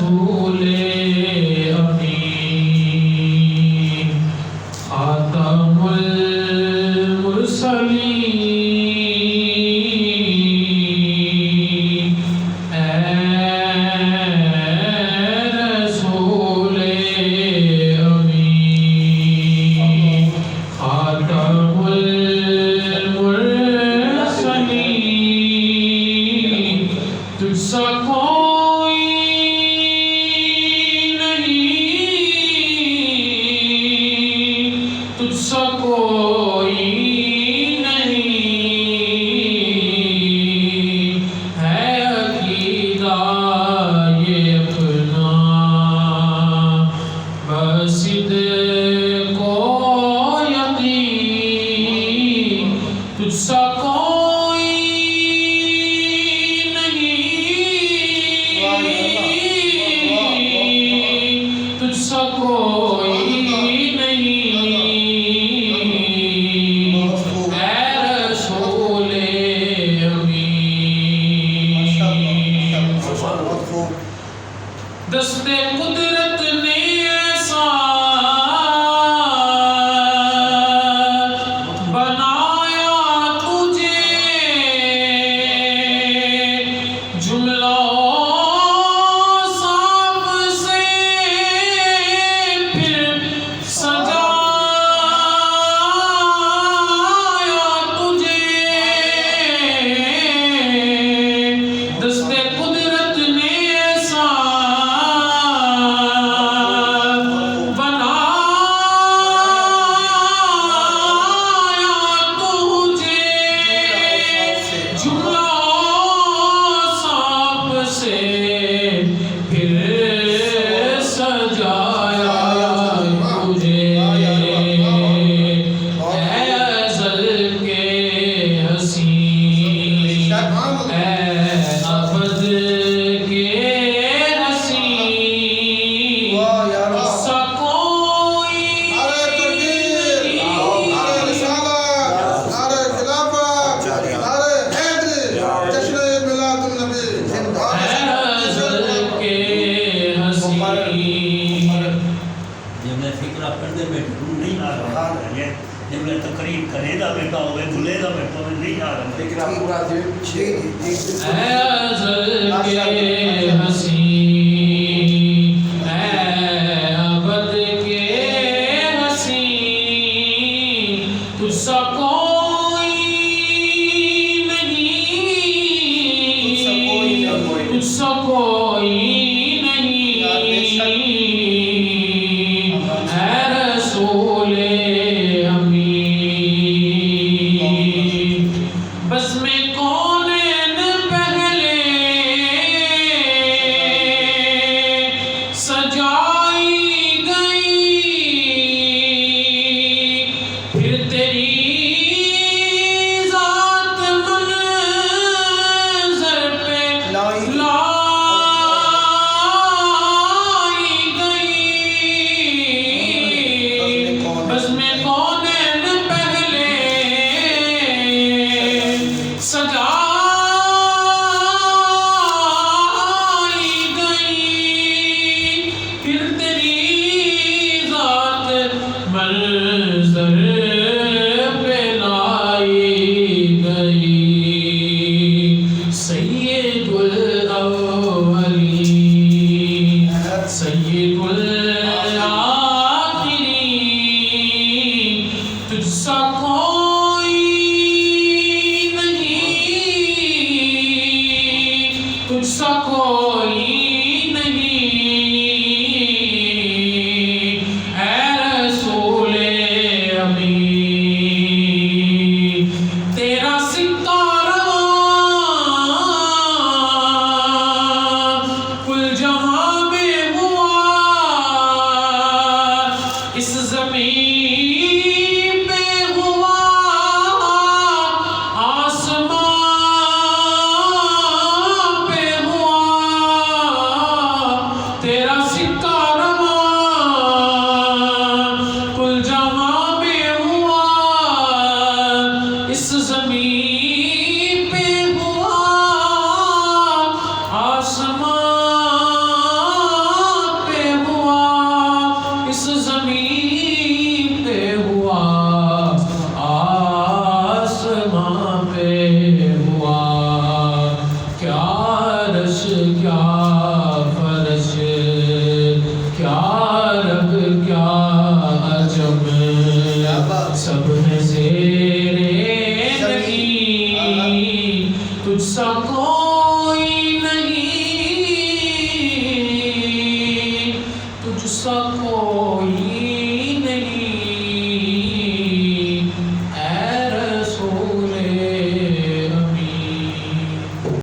رسول امین خاتم المرسلین اے رسول امین خاتم المرسلین تجھ سا کوئی نہیں، تجھ سا کوئی نہیں ہے عقیدہ یہ اپنا بصدق و یقین تجھ سا کوئی تجھ سا کوئی نہیں اے رسول امین دست قدرت نے ایسا بنایا تجھے جملہ تقریر کرے گا بیٹا ہوئے بھولے گا بیٹا ہوئے نہیں آ رہا لیکن آپ پورا دل اے ازل کے حسین اے ابد کے حسین تجھ سا کوئی نہیں، تجھ سا کوئی نہیں اے رسول بس میں کونین پہلے سجائی گئی پھر تیری ذات منظر پہ لائی گئی بس میں کونین پہلے سجائی گئی پھر تیری ذات منظر پہ لائی گئی سید الاولین سید الاخرین تجھ سا تجھ سا کوئی نہیں اے رسول امین تیرا سکہ رواں کل جہاں میں ہوا سب ہے زیر نگی تجھ سا